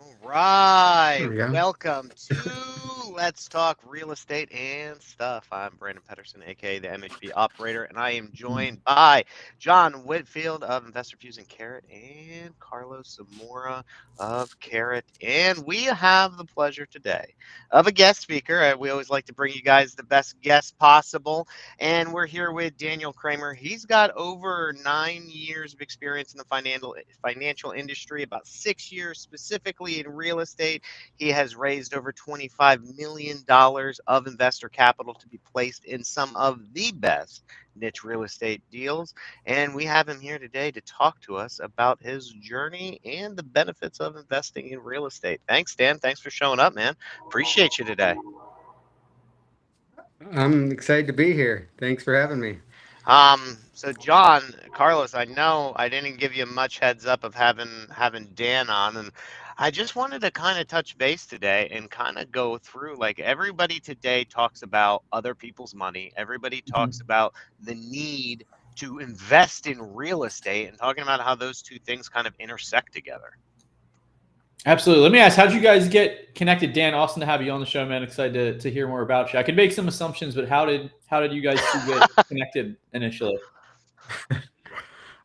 All right, There we go. welcome to Let's Talk Real Estate and Stuff. I'm Brandon Pedersen, aka the MHP Operator, and I am joined by John Whitfield of Investor Fusion Carrot and Carlos Zamora of Carrot. And we have the pleasure today of a guest speaker. We always like to bring you guys the best guests possible, and we're here with Daniel Kramer. He's got over 9 years of experience in the financial industry, about 6 years specifically in real estate. He has raised over $25 million of investor capital to be placed in some of the best niche real estate deals. And we have him here today to talk to us about his journey and the benefits of investing in real estate. Thanks, Dan. Thanks for showing up, man. Appreciate you today. I'm excited to be here. Thanks for having me. So John, Carlos, I know I didn't give you much heads up of having Dan on, and I just wanted to kind of touch base today and kind of go through like everybody today talks about other people's money. Everybody talks about the need to invest in real estate and talking about how those two things kind of intersect together. Absolutely. Let me ask, how did you guys get connected? Dan, awesome to have you on the show, man. Excited to hear more about you. I could make some assumptions, but how did you guys two get connected initially?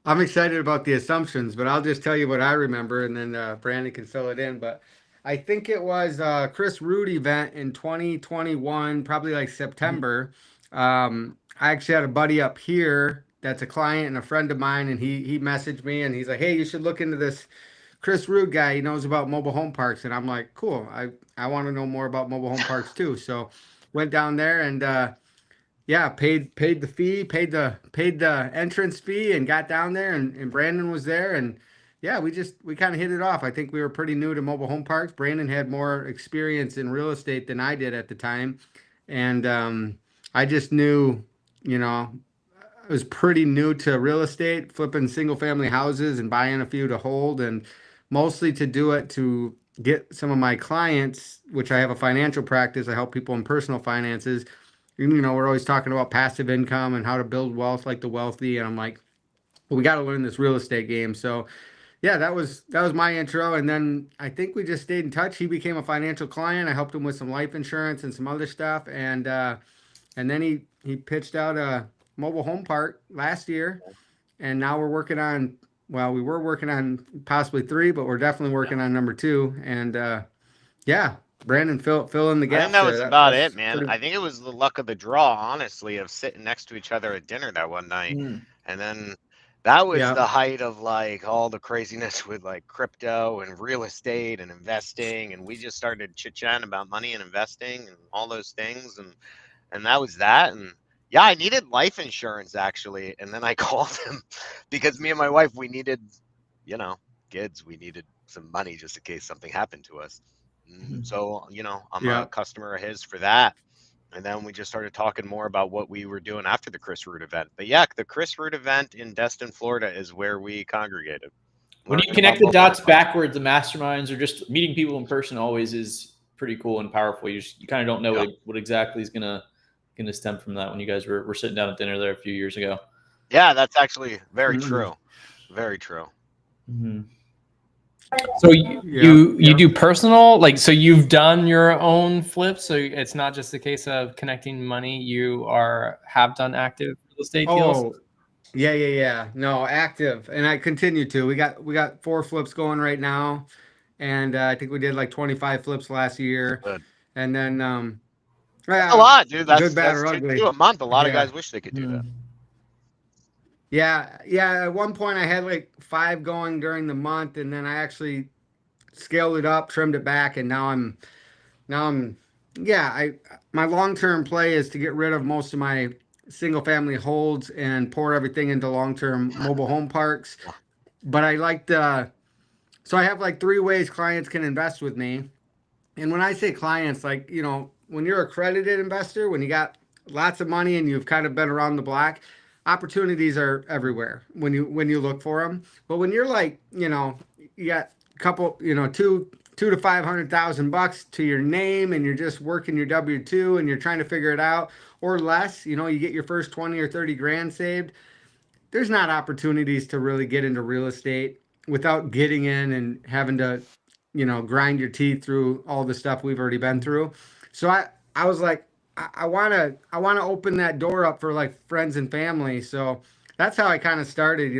I'm excited about the assumptions, but I'll just tell you what I remember, and then Brandon can fill it in. But I think it was Chris Root event in 2021, probably like September. I actually had a buddy up here that's a client and a friend of mine, and he messaged me and he's like, "Hey, you should look into this Chris Root guy. He knows about mobile home parks." And I'm like, "Cool. I want to know more about mobile home parks too." So went down there and yeah, paid the fee, paid the entrance fee, and got down there, and Brandon was there, and yeah, we kind of hit it off. I think we were pretty new to mobile home parks. Brandon had more experience in real estate than I did at the time, and I just knew, you know, I was pretty new to real estate, flipping single family houses and buying a few to hold, and mostly to do it to get some of my clients, which I have a financial practice. I help people in personal finances. We're always talking about passive income and how to build wealth like the wealthy. And I'm like, well, we got to learn this real estate game. So yeah, that was my intro. And then I think we just stayed in touch. He became a financial client. I helped him with some life insurance and some other stuff. And then he pitched out a mobile home park last year. And now we're working on, well, we were working on possibly three, but we're definitely working on number two. And yeah, Brandon, fill in the I think gaps that there. was about it, That's man. pretty. I think it was the luck of the draw, honestly, of sitting next to each other at dinner that one night. Mm. And then that was Yeah. the height of like all the craziness with like crypto and real estate and investing. And we just started chit chatting about money and investing and all those things. And that was that. And yeah, I needed life insurance actually. And then I called him because me and my wife, we needed, you know, kids, we needed some money just in case something happened to us. So, I'm a Yeah. customer of his for that. And then we just started talking more about what we were doing after the Chris Root event. But yeah, the Chris Root event in Destin, Florida is where we congregated. When you Learned connect about the mobile home dots parks. backwards, the masterminds or just meeting people in person always is pretty cool and powerful. You kind of don't know Yep. what exactly is gonna stem from that when you guys were sitting down at dinner there a few years ago. Yeah, that's actually very Mm, true. Very true. Mm-hmm. So you yeah. you you do personal, like, so you've done your own flips, so it's not just a case of connecting money. You have done active real estate deals. Oh, yeah. No, active, and I continue to. We got four flips going right now, and I think we did like 25 flips last year, Good. and then That's a yeah, lot, dude. good, bad, That's or two, ugly. two a month. A lot of Yeah, guys wish they could do that. Mhm. yeah. At one point, I had like five going during the month, and then I actually scaled it up, trimmed it back, and now I'm yeah, I my long-term play is to get rid of most of my single family holds and pour everything into long-term mobile home parks. But I like the so I have like three ways clients can invest with me. And when I say clients, like, when you're a accredited investor, when you got lots of money and you've kind of been around the block, opportunities are everywhere when you look for them. But when you're like, you got a couple, two to 500,000 bucks to your name, and you're just working your W-2 and you're trying to figure it out, or less, you get your first 20 or 30 grand saved. There's not opportunities to really get into real estate without getting in and having to grind your teeth through all the stuff we've already been through. So I was like, I wanna open that door up for like friends and family. So that's how I kind of started,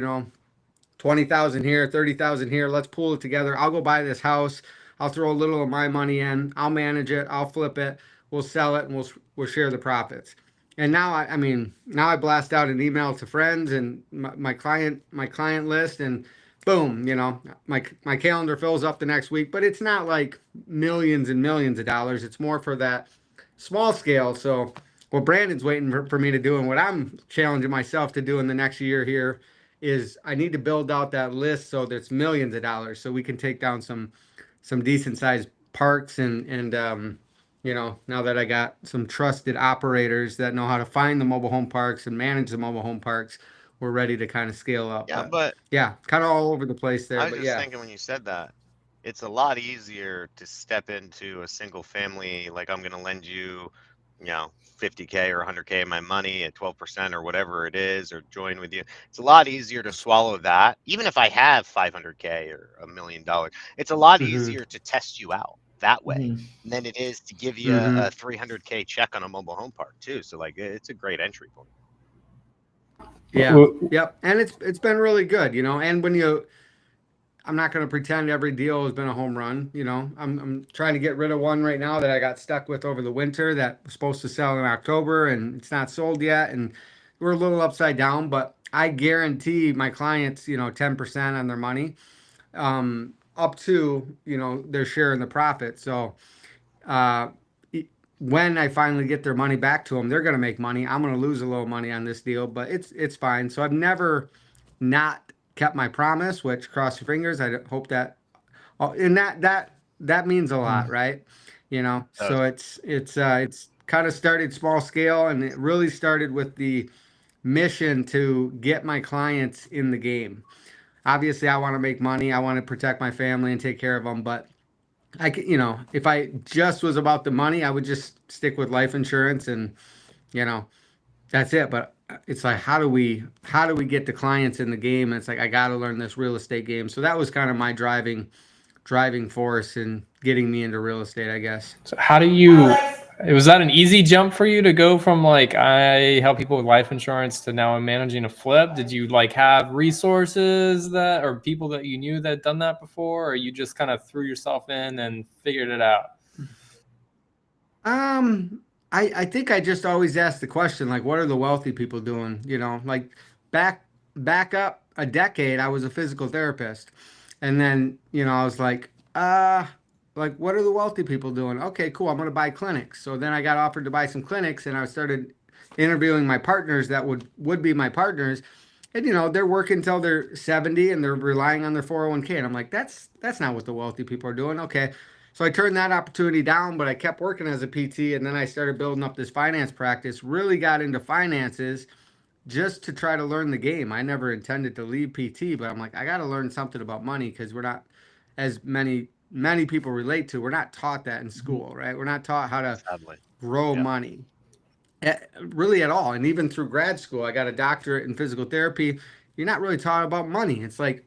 20,000 here, 30,000 here. Let's pool it together. I'll go buy this house. I'll throw a little of my money in. I'll manage it. I'll flip it. We'll sell it, and we'll share the profits. And now now I blast out an email to friends and my client list, and boom, my calendar fills up the next week. But it's not like millions and millions of dollars. It's more for that small scale. So what Brandon's waiting for me to do, and what I'm challenging myself to do in the next year here, is I need to build out that list so there's millions of dollars, so we can take down some decent sized parks, and now that I got some trusted operators that know how to find the mobile home parks and manage the mobile home parks, we're ready to kind of scale up. Yeah, But but yeah, kind of all over the place I there. was But just yeah. thinking when you said that, it's a lot easier to step into a single family, like I'm going to lend you, 50K or 100K of my money at 12% or whatever it is, or join with you. It's a lot easier to swallow that, even if I have 500K or $1 million. It's a lot Mm-hmm. easier to test you out that way Mhm. than it is to give you Mm-hmm. a 300K check on a mobile home park too. So like, it's a great entry point. Yeah. Yep. And it's been really good, and I'm not going to pretend every deal has been a home run. I'm trying to get rid of one right now that I got stuck with over the winter that was supposed to sell in October, and it's not sold yet. And we're a little upside down, but I guarantee my clients, 10% on their money, up to, their share in the profit. So, uh, when I finally get their money back to them, they're going to make money. I'm going to lose a little money on this deal, but it's fine. So I've never not kept my promise, which cross your fingers. I hope that, and that means a lot, right? Uh, So it's kind of started small scale, and it really started with the mission to get my clients in the game. Obviously, I want to make money. I want to protect my family and take care of them, but if I just was about the money, I would just stick with life insurance, and you know, that's it. But it's like, how do we get the clients in the game? And it's like, I got to learn this real estate game. So that was kind of my driving force in getting me into real estate, I guess. So how do you? Was that an easy jump for you to go from like I help people with life insurance to now I'm managing a flip? Did you like have resources that or people that you knew that had done that before, or you just kind of threw yourself in and figured it out? I think I just always ask the question, like, what are the wealthy people doing? Like back back up a decade, I was a physical therapist. And then, I was like, what are the wealthy people doing? Okay, cool. I'm gonna buy clinics. So then I got offered to buy some clinics, and I started interviewing my partners that would be my partners. And they're working until they're 70 and they're relying on their 401k. And I'm like, that's not what the wealthy people are doing. Okay. So I turned that opportunity down, but I kept working as a PT, and then I started building up this finance practice, really got into finances just to try to learn the game. I never intended to leave PT, but I'm like, I got to learn something about money, because we're not, as many people relate to, we're not taught that in school, right? We're not taught how to Sadly. grow Yeah. money, really, at all. And even through grad school, I got a doctorate in physical therapy. You're not really taught about money. It's like,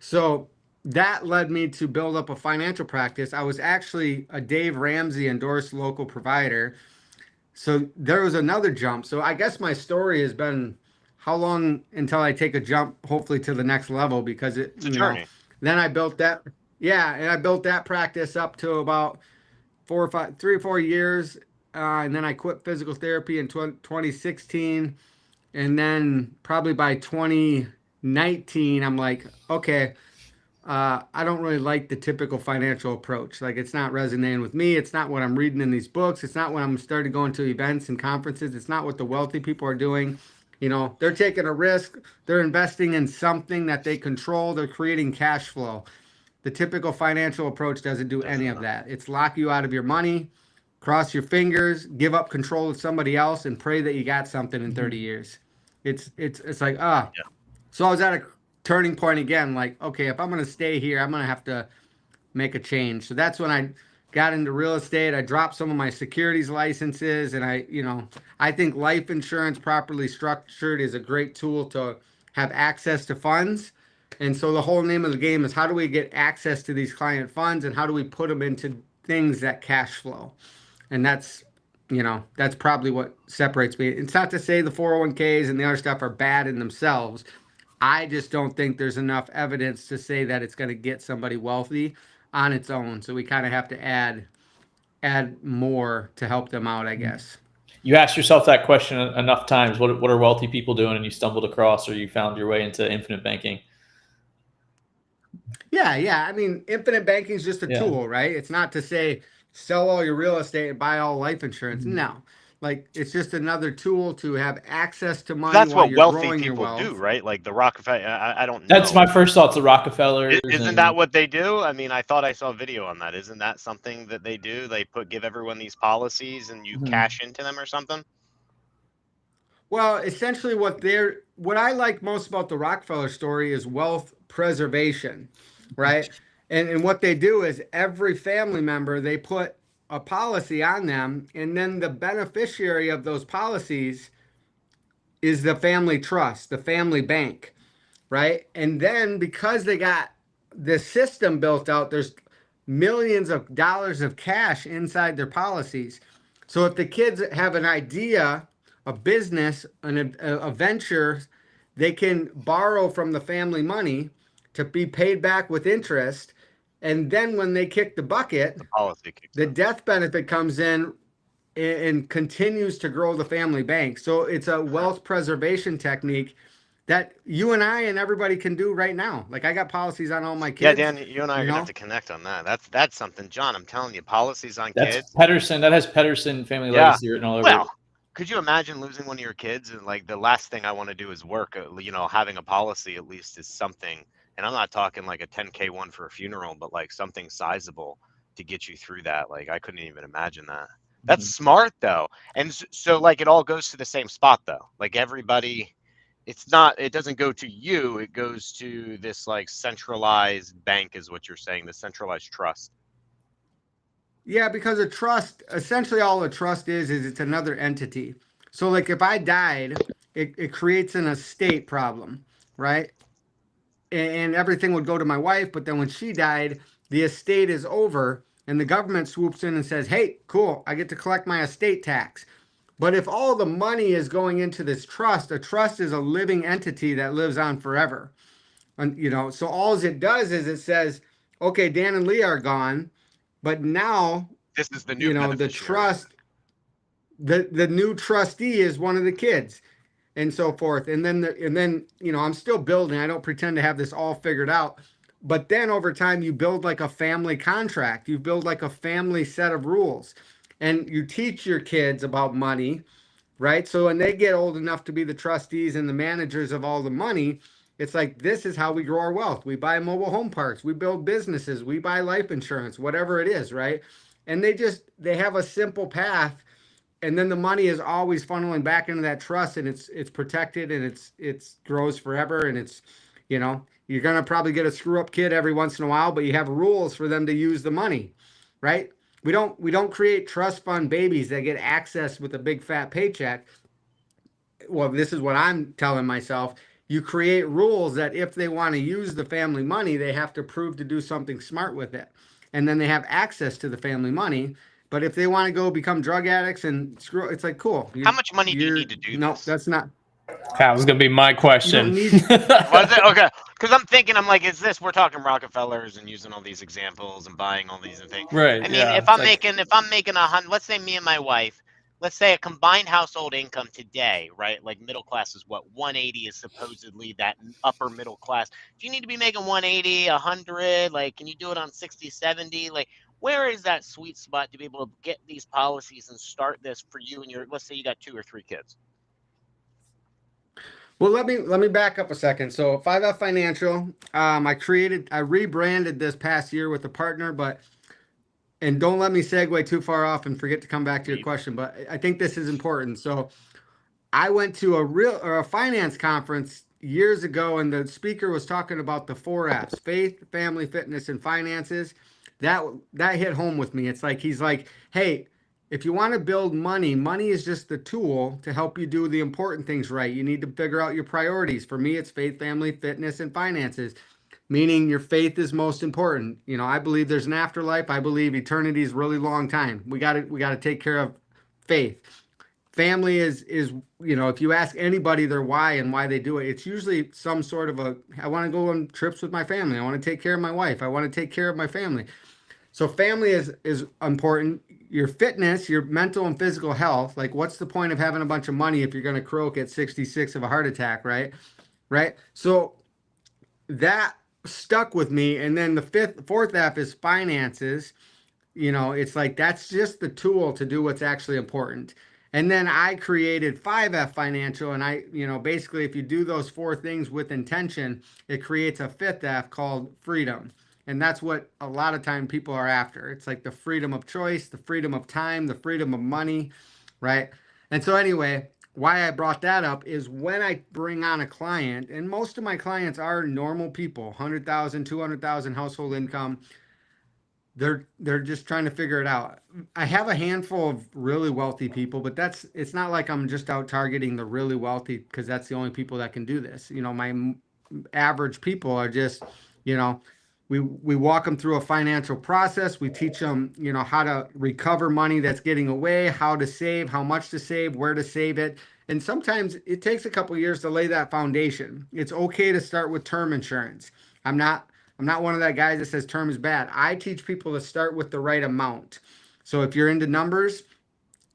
so that led me to build up a financial practice. I was actually a Dave Ramsey endorsed local provider. So there was another jump. So I guess my story has been, how long until I take a jump, hopefully to the next level, because It's a journey. then I built that, yeah, and I built that practice up to about 3 or 4 years. And then I quit physical therapy in 2016. And then probably by 2019, I'm like, okay, I don't really like the typical financial approach. Like, it's not resonating with me. It's not what I'm reading in these books. It's not when I'm starting going to events and conferences. It's not what the wealthy people are doing. They're taking a risk. They're investing in something that they control. They're creating cash flow. The typical financial approach doesn't do any Doesn't of know. that. It's lock you out of your money, cross your fingers, give up control of somebody else, and pray that you got something in 30 years. It's like, Yeah. so I was at a turning point again. Like, okay, if I'm gonna stay here, I'm gonna have to make a change. So that's when I got into real estate. I dropped some of my securities licenses, and I think life insurance properly structured is a great tool to have access to funds. And so the whole name of the game is how do we get access to these client funds and how do we put them into things that cash flow? And that's probably what separates me. It's not to say the 401ks and the other stuff are bad in themselves. I just don't think there's enough evidence to say that it's going to get somebody wealthy on its own. So we kind of have to add more to help them out, I guess. You asked yourself that question enough times. What are wealthy people doing? And you stumbled across, or you found your way into infinite banking. Yeah. I mean, infinite banking is just a tool, right? It's not to say sell all your real estate and buy all life insurance. No, like it's just another tool to have access to money. That's while what you're wealthy growing your people wealth. do, right? Like the Rockefeller. I don't know. That's my first thoughts. The Rockefellers. Isn't that what they do? I mean, I thought I saw a video on that. Isn't that something that they do? They give everyone these policies and you cash into them or something? Well, essentially what I like most about the Rockefeller story is wealth preservation, right? And what they do is every family member, they put a policy on them, and then the beneficiary of those policies is the family trust, the family bank, right? And then because they got the system built out, there's millions of dollars of cash inside their policies. So if the kids have an idea, a business, a venture, they can borrow from the family money to be paid back with interest. And then when they kick the bucket, The policy kicks the in. death benefit comes in and continues to grow the family bank. So it's a wealth preservation technique that you and I and everybody can do right now. Like I got policies on all my Yeah, kids. Dan, you and I are gonna have to connect on that. That's something, John. I'm telling you, policies on That's kids. Pedersen. That has Pedersen family Yeah. legacy written all over Well, it. could you imagine losing one of your kids and like the last thing I want to do is work? Having a policy at least is something. And I'm not talking like a 10K one for a funeral, but like something sizable to get you through that. Like I couldn't even imagine that. That's smart though. And so like it all goes to the same spot though. Like everybody, it doesn't go to you, it goes to this like centralized bank is what you're saying, the centralized trust. Yeah, because a trust, essentially all a trust is it's another entity. So like if I died, it creates an estate problem, right? And everything would go to my wife, but then when she died, the estate is over and the government swoops in and says, hey, cool, I get to collect my estate tax. But if all the money is going into this trust, a trust is a living entity that lives on forever. And so all it does is it says, okay, Dan and Lee are gone, but now This is the new the beneficiary. trust, the new trustee is one of the kids, and so forth. And then I'm still building. I don't pretend to have this all figured out. But then over time, you build like a family contract. You build like a family set of rules, and you teach your kids about money, right? So when they get old enough to be the trustees and the managers of all the money, it's like this is how we grow our wealth. We buy mobile home parks, we build businesses, we buy life insurance, whatever it is, right? And they have a simple path, and then the money is always funneling back into that trust, and it's protected, and it's grows forever, and you're gonna probably get a screw up kid every once in a while, but you have rules for them to use the money, right? We don't create trust fund babies that get access with a big fat paycheck. Well, this is what I'm telling myself. You create rules that if they want to use the family money, they have to prove to do something smart with it. And then they have access to the family money. But if they want to go become drug addicts and screw, it's like, cool. How much money do you need to do no, this? that's not. That was gonna be my question. You Was it? Okay. Because I'm thinking, I'm like, we're talking Rockefellers and using all these examples and buying all these things. Right. I mean, yeah. if I'm making $100, let's say me and my wife, let's say a combined household income today, right? Like middle class is what 180 is supposedly that upper middle class. Do you need to be making 180, 100? Like, can you do it on 60, 70? Like, where is that sweet spot to be able to get these policies and start this for you and let's say you got 2 or 3 kids? Well, let me back up a second. So 5F Financial, I rebranded this past year with a partner, and don't let me segue too far off and forget to come back to your question, but I think this is important. So I went to a finance conference years ago, and the speaker was talking about the 4Fs: faith, family, fitness, and finances. That hit home with me. It's like he's like, hey, if you want to build money, money is just the tool to help you do the important things right. You need to figure out your priorities. For me, it's faith, family, fitness, and finances, meaning your faith is most important. You know, I believe there's an afterlife. I believe eternity is a really long time. We got to take care of faith. Family is if you ask anybody their why and why they do it, it's usually some sort of I want to go on trips with my family. I want to take care of my wife. I want to take care of my family. So family is important. Your fitness, your mental and physical health. Like, what's the point of having a bunch of money if you're going to croak at 66 of a heart attack, right? Right. So that stuck with me. And then the fourth F is finances. It's like that's just the tool to do what's actually important. And then I created 5F financial, and basically, if you do those four things with intention, it creates a fifth F called freedom. And that's what a lot of time people are after. It's like the freedom of choice, the freedom of time, the freedom of money, right? And so, anyway, why I brought that up is when I bring on a client, and most of my clients are normal people, 100,000, 200,000 household income. They're just trying to figure it out. I have a handful of really wealthy people, but it's not like I'm just out targeting the really wealthy because that's the only people that can do this. My average people are just, you know, we walk them through a financial process. We teach them, how to recover money that's getting away, how to save, how much to save, where to save it. And sometimes it takes a couple years to lay that foundation. It's okay to start with term insurance. I'm not one of that guys that says term is bad. I teach people to start with the right amount. So if you're into numbers,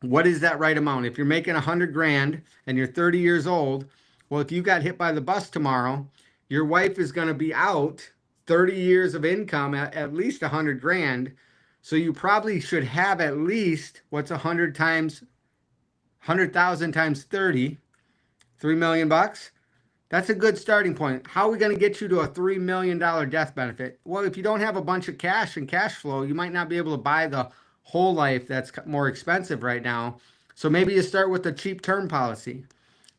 what is that right amount? If you're making 100 grand and you're 30 years old, well, if you got hit by the bus tomorrow, your wife is going to be out 30 years of income at least 100 grand. So you probably should have at least what's 100 times 100,000 times 30, 3 million bucks. That's a good starting point. How are we going to get you to a $3 million death benefit? Well, if you don't have a bunch of cash and cash flow, you might not be able to buy the whole life that's more expensive right now. So maybe you start with a cheap term policy,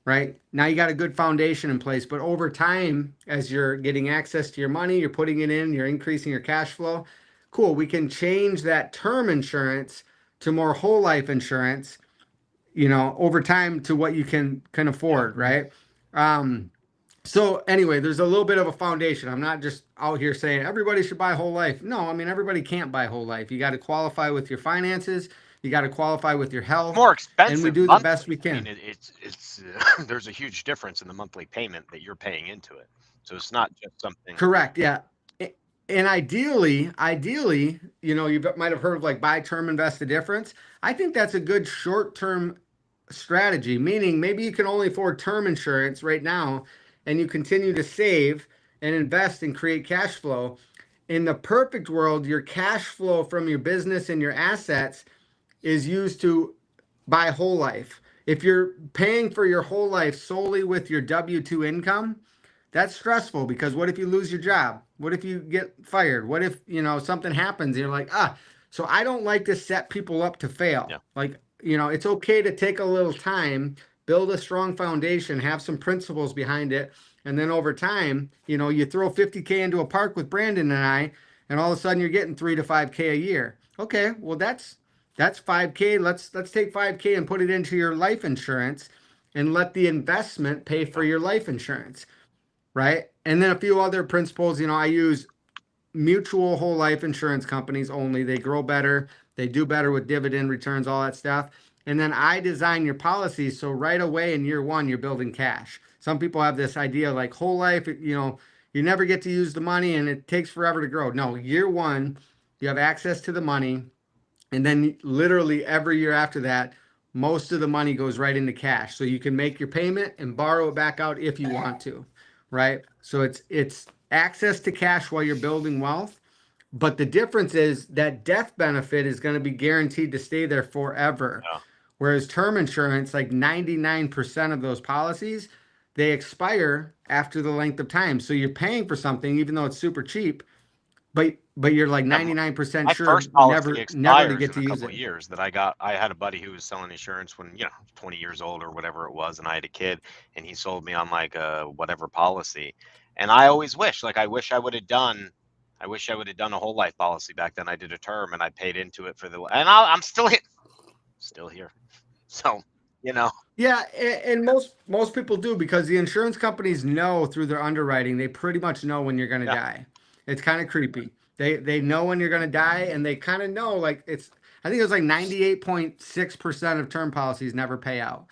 right? Now you got a good foundation in place, but over time, as you're getting access to your money, you're putting it in, you're increasing your cash flow. Cool. We can change that term insurance to more whole life insurance, over time to what you can afford, right? So anyway, there's a little bit of a foundation. I'm not just out here saying everybody should buy whole life. No, I mean, everybody can't buy whole life. You got to qualify with your finances. You got to qualify with your health. More And we expensive do the best we monthly. I can. mean, it's there's a huge difference in the monthly payment that you're paying into it. So it's not just something. Correct. Yeah. And ideally, you might have heard of like buy term, invest the difference. I think that's a good short-term strategy, meaning maybe you can only afford term insurance right now and you continue to save and invest and create cash flow. In the perfect world, your cash flow from your business and your assets is used to buy whole life. If you're paying for your whole life solely with your W-2 income, that's stressful because what if you lose your job? What if you get fired? What if, something happens and you're like, so I don't like to set people up to fail. Yeah. Like, it's okay to take a little time, build a strong foundation, have some principles behind it. And then over time, you throw 50K into a park with Brandon and I, and all of a sudden you're getting 3 to 5K a year. Okay, well that's 5K. Let's take 5K and put it into your life insurance and let the investment pay for your life insurance. Right. And then a few other principles, I use mutual whole life insurance companies only. They grow better. They do better with dividend returns, all that stuff. And then I design your policies. So right away in year one, you're building cash. Some people have this idea like whole life, you never get to use the money and it takes forever to grow. No, year one, you have access to the money. And then literally every year after that, most of the money goes right into cash. So you can make your payment and borrow it back out if you want to, right? So it's access to cash while you're building wealth. But the difference is that death benefit is going to be guaranteed to stay there forever. Yeah. Whereas term insurance, like 99% of those policies, they expire after the length of time. So you're paying for something, even though it's super cheap, but you're like 99% My sure first policy never to expires get to in a use couple it. of years. That I had a buddy who was selling insurance when 20 years old or whatever it was, and I had a kid, and he sold me on like a whatever policy, and I always wish I wish I would have done. I wish I would have done a whole life policy back then. I did a term and I paid into it for the, and I'm still still here. So, you know, Yeah, and most people do because the insurance companies know through their underwriting, they pretty much know when you're going to Yeah. die. It's kind of creepy. They know when you're going to die, and they kind of know like it's. I think it was like 98.6% of term policies never pay out.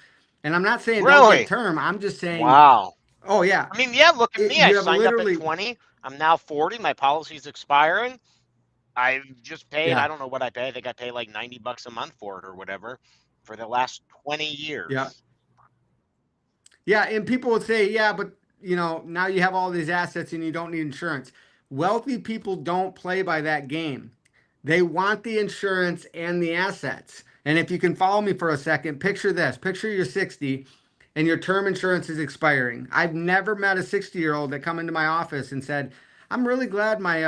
And I'm not saying don't get really, term. I'm just saying, wow. oh yeah, I mean, yeah, look at me. I you have signed up at literally 20. I'm now 40. My policy's expiring. I've just paid, I yeah don't know what I pay. I think I pay like $90 a month for it or whatever for the last 20 yeah years. yeah, and people would say yeah, but now you have all these assets and you don't need insurance. Wealthy people don't play by that game. They want the insurance and the assets. And if you can follow me for a second, picture this. Picture you're 60 and your term insurance is expiring. I've never met a 60-year-old that come into my office and said, "I'm really glad my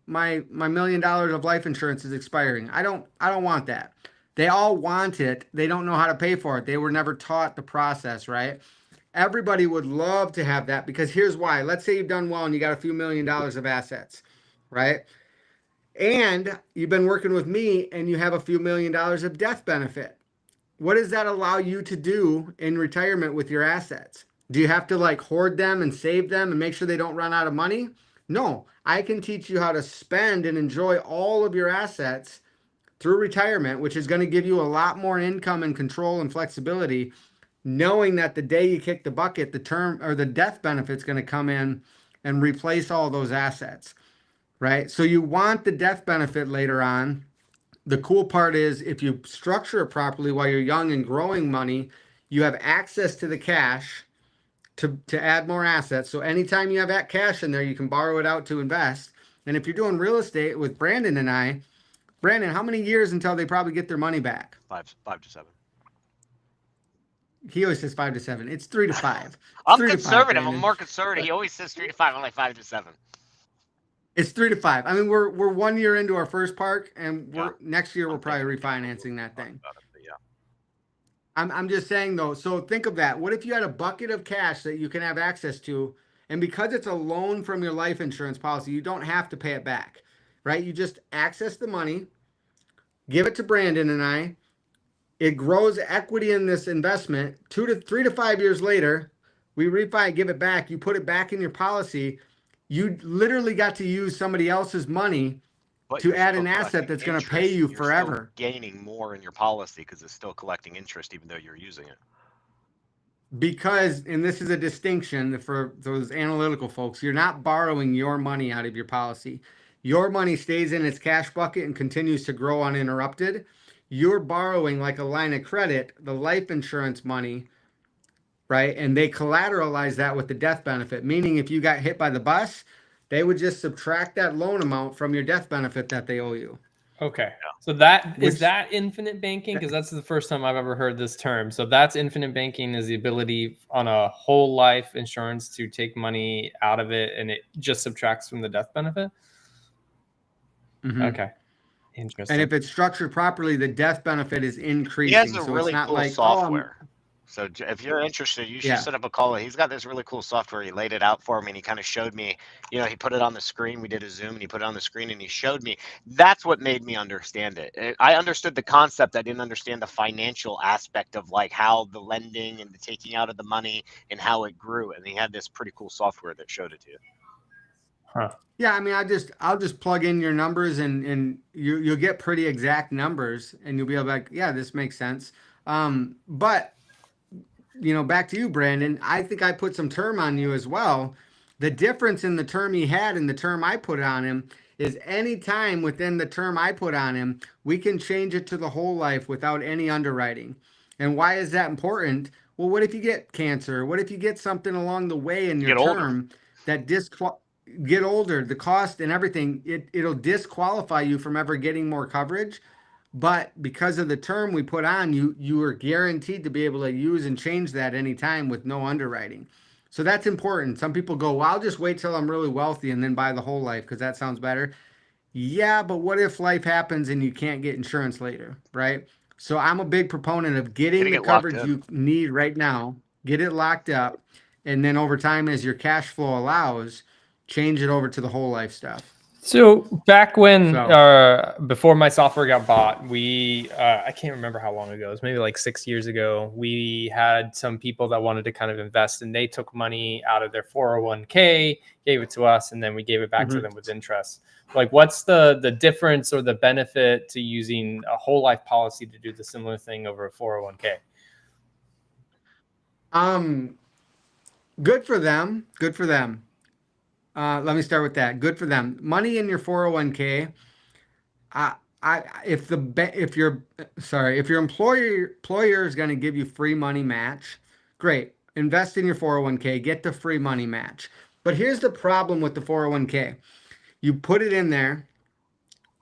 $1 million of life insurance is expiring." I don't want that. They all want it. They don't know how to pay for it. They were never taught the process, right? Everybody would love to have that because here's why. Let's say you've done well and you got a few $1 million of assets, right? And you've been working with me and you have a few $1 million of death benefit. What does that allow you to do in retirement with your assets? Do you have to like hoard them and save them and make sure they don't run out of money? No, I can teach you how to spend and enjoy all of your assets through retirement, which is going to give you a lot more income and control and flexibility, knowing that the day you kick the bucket, the term or the death benefit's going to come in and replace all those assets, right? So you want the death benefit later on. The cool part is if you structure it properly while you're young and growing money, you have access to the cash to add more assets. So anytime you have that cash in there, you can borrow it out to invest. And if you're doing real estate with Brandon and I, Brandon, how many years until they probably get their money back? 5 to 7. He always says 5 to 7. It's 3 to 5. It's I'm 3 to 5, conservative. I'm Brandon. more conservative. He always says 3 to 5. I'm like 5 to 7. It's 3 to 5. I mean, we're 1 year into our first park, and Yeah. next year we're I'm probably thinking refinancing that thing. about it, but yeah. I'm just saying though, so think of that. What if you had a bucket of cash that you can have access to, and because it's a loan from your life insurance policy, you don't have to pay it back, right? You just access the money, give it to Brandon and I. It grows equity in this investment. 3 to 5 years later, we refi, give it back. You put it back in your policy. You literally got to use somebody else's money But to you're add still an asset collecting that's going to pay interest. you You're forever. still gaining more in your policy because it's still collecting interest even though you're using it. Because, and this is a distinction for those analytical folks, you're not borrowing your money out of your policy. Your money stays in its cash bucket and continues to grow uninterrupted. You're borrowing like a line of credit, the life insurance money, right? And they collateralize that with the death benefit, meaning if you got hit by the bus, they would just subtract that loan amount from your death benefit that they owe you. Okay. So that is Which- that infinite banking? Because that's the first time I've ever heard this term. So that's infinite banking is the ability on a whole life insurance to take money out of it and it just subtracts from the death benefit. Mhm. Okay. Interesting. And if it's structured properly, the death benefit is He increasing. has a So really it's not cool like, software. So if you're interested, you should Yeah. set up a call. He's got this really cool software. He laid it out for me and he kind of showed me, he put it on the screen. We did a Zoom and he put it on the screen and he showed me. That's what made me understand it. I understood the concept. I didn't understand the financial aspect of like how the lending and the taking out of the money and how it grew. And he had this pretty cool software that showed it to you. Huh. Yeah, I mean, I'll just plug in your numbers and you'll get pretty exact numbers and you'll be able to like, yeah, this makes sense. But back to you, Brandon. I think I put some term on you as well. The difference in the term he had and the term I put on him is any time within the term I put on him, we can change it to the whole life without any underwriting. And why is that important? Well, what if you get cancer? What if you get something along the way in your Get older. term that get older, the cost and everything, it'll disqualify you from ever getting more coverage. But because of the term we put on, you are guaranteed to be able to use and change that anytime with no underwriting. So that's important. Some people go, well, I'll just wait till I'm really wealthy and then buy the whole life because that sounds better. Yeah, but what if life happens and you can't get insurance later, right? So I'm a big proponent of getting Getting the it locked coverage in. you need right now, get it locked up, and then over time, as your cash flow allows, change it over to the whole life stuff. So back when, So- before my software got bought, we, I can't remember how long ago, it was maybe like 6 years ago, we had some people that wanted to kind of invest, and they took money out of their 401k, gave it to us, and then we gave it back to them with interest. Like, what's the difference or the benefit to using a whole life policy to do the similar thing over a 401k? Good for them. Good for them. Let me start with that. Good for them. Money in your 401k. If your employer is going to give you free money match, great. Invest in your 401k. Get the free money match. But here's the problem with the 401k. You put it in there.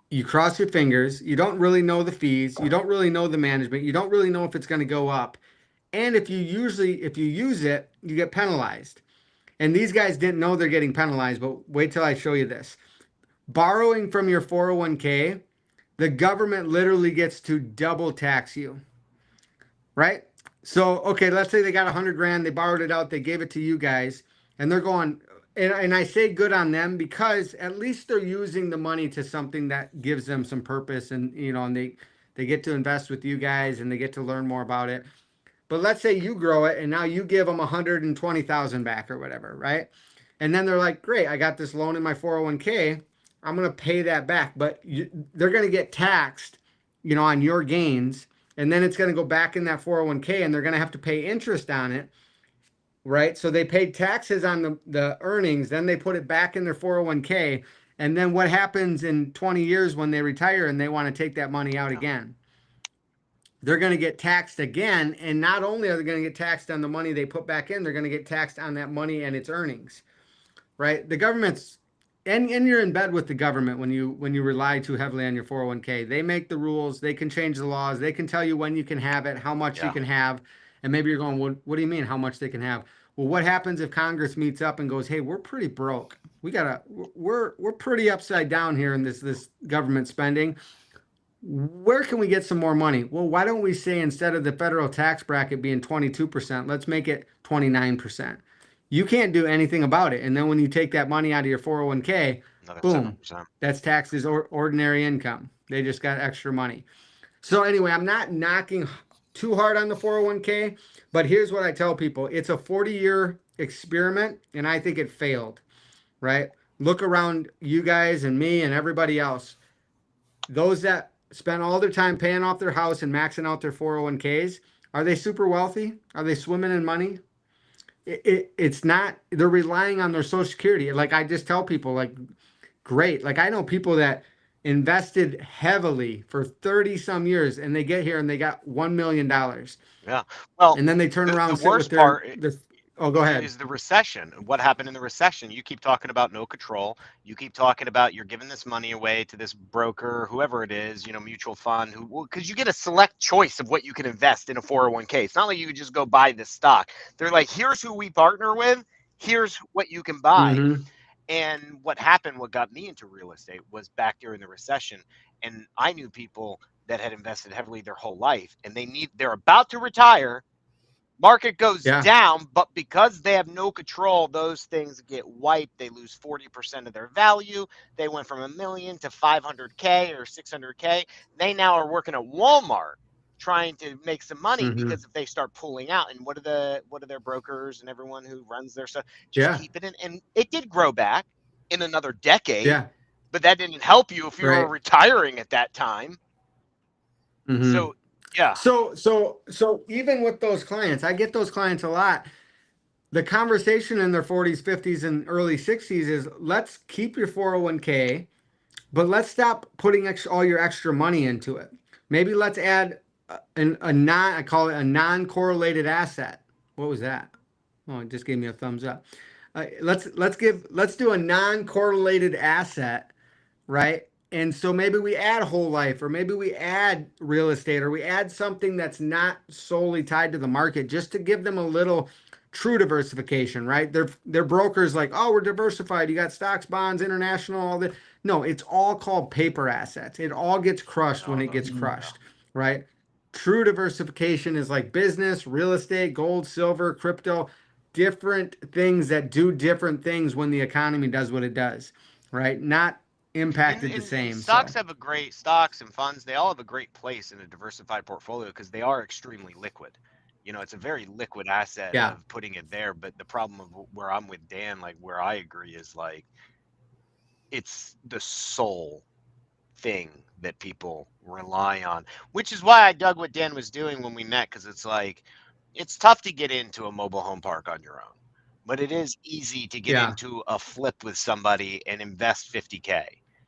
You cross your fingers. You don't really know the fees. You don't really know the management. You don't really know if it's going to go up. And if you use it, you get penalized. And these guys didn't know they're getting penalized, but wait till I show you this. Borrowing from your 401k, the government literally gets to double tax you, right? So, okay, let's say they got 100 grand, they borrowed it out, they gave it to you guys, and they're going, and I say good on them because at least they're using the money to something that gives them some purpose, and and they get to invest with you guys and they get to learn more about it. But let's say you grow it and now you give them 120,000 back or whatever, right? And then they're like, great, I got this loan in my 401k. I'm going to pay that back. But they're going to get taxed, on your gains. And then it's going to go back in that 401k and they're going to have to pay interest on it, right? So they paid taxes on the earnings. Then they put it back in their 401k. And then what happens in 20 years when they retire and they want to take that money out again? They're going to get taxed again. And not only are they going to get taxed on the money they put back in, they're going to get taxed on that money and its earnings, right? The government's, and you're in bed with the government when you rely too heavily on your 401k. They make the rules. They can change the laws. They can tell you when you can have it, how much you can have. And maybe you're going, well, what do you mean how much they can have? Well, what happens if Congress meets up and goes, hey, we're pretty broke. We're pretty upside down here in this government spending. Where can we get some more money? Well, why don't we say instead of the federal tax bracket being 22%, let's make it 29%. You can't do anything about it. And then when you take that money out of your 401k, boom, 7%. that's taxed as ordinary income. They just got extra money. So anyway, I'm not knocking too hard on the 401k, but here's what I tell people. It's a 40-year experiment, and I think it failed, right? Look around you guys and me and everybody else. Those that spend all their time paying off their house and maxing out their 401ks, are they super wealthy? Are they swimming in money? It's not. They're relying on their Social Security. Like I just tell people, like, great. Like I know people that invested heavily for 30 some years and they get here and they got $1 million. Yeah. Well, And then they turn around the and sit with worst part oh, go ahead. is the recession. What happened in the recession? You keep talking about no control. You keep talking about you're giving this money away to this broker, whoever it is, mutual fund, because you get a select choice of what you can invest in a 401k. It's not like you could just go buy this stock. They're like, here's who we partner with. Here's what you can buy. Mm-hmm. And what happened, what got me into real estate was back during the recession. And I knew people that had invested heavily their whole life and they're about to retire. Market goes down, but because they have no control, those things get wiped. They lose 40% of their value. They went from $1 million to 500K or 600K. They now are working at Walmart trying to make some money because if they start pulling out, and what are their brokers and everyone who runs their stuff just keep it in, and it did grow back in another decade, but that didn't help you if you were retiring at that time. So yeah. So even with those clients, I get those clients a lot. The conversation in their 40s, 50s, and early 60s is let's keep your 401k, but let's stop putting all your extra money into it. Maybe let's add I call it a non-correlated asset. What was that? Oh, it just gave me a thumbs up. Let's do a non-correlated asset, right? And so maybe we add whole life, or maybe we add real estate, or we add something that's not solely tied to the market, just to give them a little true diversification, right? They're brokers like, oh, we're diversified. You got stocks, bonds, international, all that. No, it's all called paper assets. It all gets crushed when it gets crushed, right? True diversification is like business, real estate, gold, silver, crypto, different things that do different things when the economy does what it does, right? Not impacted the same. Stocks So have a great stocks and funds. They all have a great place in a diversified portfolio because they are extremely liquid. It's a very liquid asset yeah, of putting it there. But the problem of where I'm with Dan, like where I agree, is like it's the sole thing that people rely on, which is why I dug what Dan was doing when we met, because it's like it's tough to get into a mobile home park on your own, but it is easy to get yeah, into a flip with somebody and invest 50K,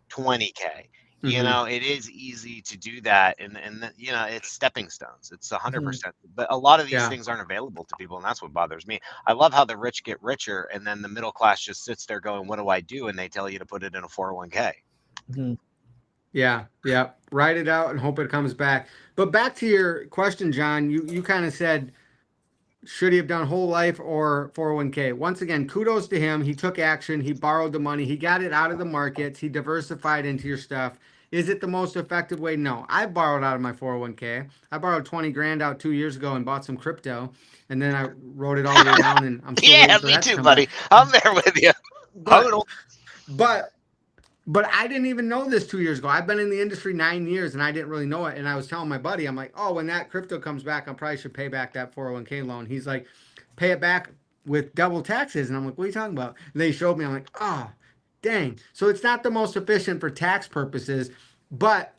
20K. hmm It is easy to do that, and it's stepping stones. It's Mhm. 100%. But a lot of these yeah. things aren't available to people, and that's what bothers me. I love how the rich get richer, and then the middle class just sits there going, "What do I do?" And they tell you to put it in a 401k. Mhm. Yeah, yeah. Write it out and hope it comes back. But back to your question, John, you kind of said, should he have done whole life or 401k? Once again, kudos to him. He took action. He borrowed the money. He got it out of the markets. He diversified into your stuff. Is it the most effective way? No. I borrowed out of my 401k. I borrowed 20 grand out 2 years ago and bought some crypto. And then I wrote it all the way down and I'm still waiting Yeah, for me that to too, come back. buddy. I'm there with you. But but but I didn't even know this 2 years ago. I've been in the industry 9 years and I didn't really know it. And I was telling my buddy, I'm like, oh, when that crypto comes back, I probably should pay back that 401k loan. He's like, pay it back with double taxes. And I'm like, what are you talking about? And they showed me, I'm like, oh, dang. So it's not the most efficient for tax purposes. But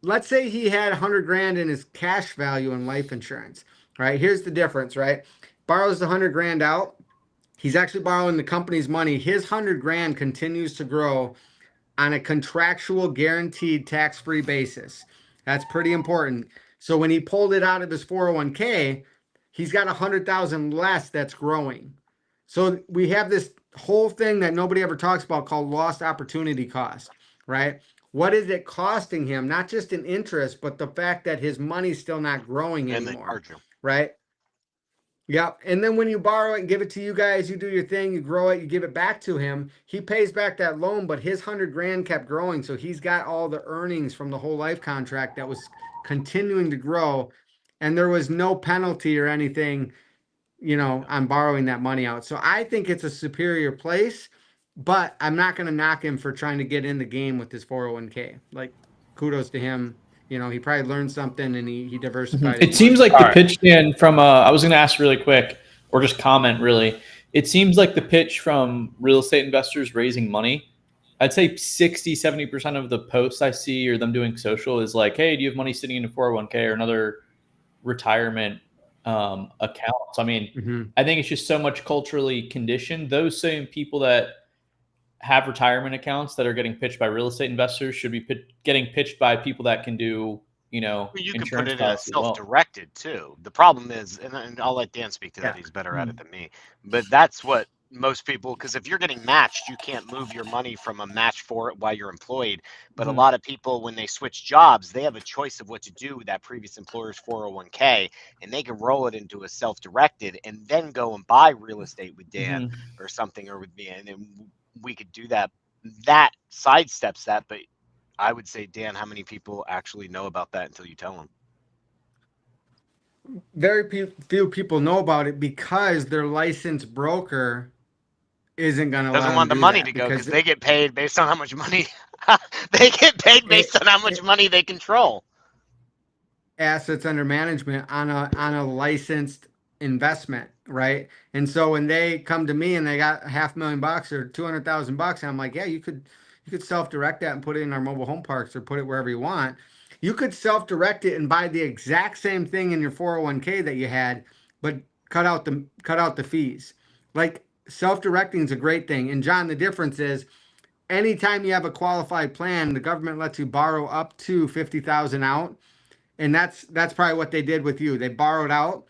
let's say he had 100 grand in his cash value in life insurance, right? Here's the difference, right? Borrows the 100 grand out. He's actually borrowing the company's money. His 100 grand continues to grow on a contractual guaranteed tax-free basis. That's pretty important. So when he pulled it out of his 401k, he's got 100,000 less that's growing. So we have this whole thing that nobody ever talks about called lost opportunity cost, right? What is it costing him? Not just in interest, but the fact that his money's still not growing And they anymore, charge you. right? Yep. And then when you borrow it and give it to you guys, you do your thing, you grow it, you give it back to him. He pays back that loan, but his 100 grand kept growing. So he's got all the earnings from the whole life contract that was continuing to grow. And there was no penalty or anything, on borrowing that money out. So I think it's a superior place, but I'm not going to knock him for trying to get in the game with his 401k. Like, kudos to him. He probably learned something and he diversified his It seems money. like All the right. pitch, Dan, from I was going to ask really quick, or just comment really. It seems like the pitch from real estate investors raising money. I'd say 60-70% of the posts I see or them doing social is like, hey, do you have money sitting in a 401k or another retirement account? So, I mean, Mhm. I think it's just so much culturally conditioned. Those same people that have retirement accounts that are getting pitched by real estate investors should be getting pitched by people that can do, You can put insurance it in a products as well. self-directed too. The problem is, and I'll let Dan speak to that. Yeah. He's better at it than me. But that's what most people, because if you're getting matched, you can't move your money from a match for it while you're employed. But a Mhm. lot of people, when they switch jobs, they have a choice of what to do with that previous employer's 401k, and they can roll it into a self-directed and then go and buy real estate with Dan Mhm. or something, or with me, and then we could do that. That sidesteps that, but I would say, Dan, how many people actually know about that until you tell them? Very few people know about it because their licensed broker isn't going to let Doesn't them want the do money to that go because because they get paid based on how much money they get paid based it, on how much it money they control. assets under management on a licensed investment, right? And so when they come to me and they got $500,000 or 200,000 bucks, I'm like, yeah, you could self-direct that and put it in our mobile home parks or put it wherever you want. You could self-direct it and buy the exact same thing in your 401k that you had, but cut out the fees. Like, self-directing is a great thing. And John, the difference is anytime you have a qualified plan, the government lets you borrow up to 50,000 out, and that's probably what they did with you. They borrowed out.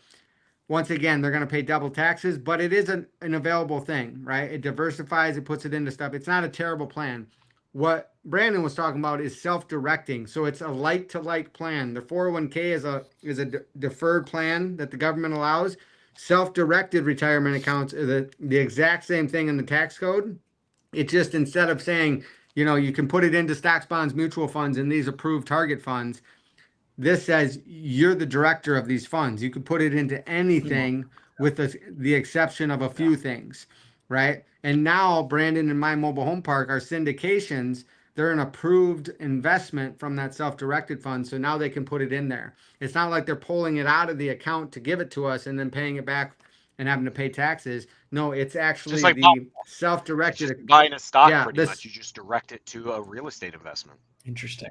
Once again, they're going to pay double taxes, but it is an available thing, right? It diversifies, it puts it into stuff. It's not a terrible plan. What Brandon was talking about is self-directing. So it's a like to like plan. The 401k is a deferred plan that the government allows. Self-directed retirement accounts are the exact same thing in the tax code. It's just instead of saying, you can put it into stocks, bonds, mutual funds, and these approved target funds, this says you're the director of these funds. You could put it into anything with the exception of a few things. right? And now Brandon and my mobile home park are syndications. They're an approved investment from that self-directed fund. So now they can put it in there. It's not like they're pulling it out of the account to give it to us and then paying it back and having to pay taxes. No, it's Just actually like the it's just self-directed. buying a stock Yeah, pretty much. this. You just direct it to a real estate investment. Interesting.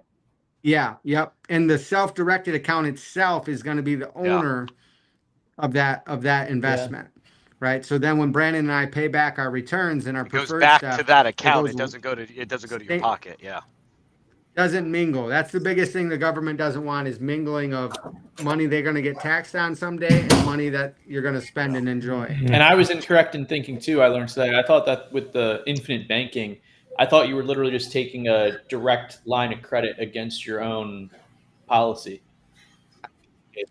Yeah, yep. And the self-directed account itself is going to be the Yeah. owner of that investment. Right. So then when Brandon and I pay back our returns and our It goes preferred back to stuff, that it account. goes It doesn't go to your it pocket. Yeah. doesn't mingle. That's the biggest thing the government doesn't want is mingling of money they're going to get taxed on someday and money that you're going to spend and enjoy. And I was incorrect in thinking too. I learned today. I thought that with the infinite banking, I thought you were literally just taking a direct line of credit against your own policy.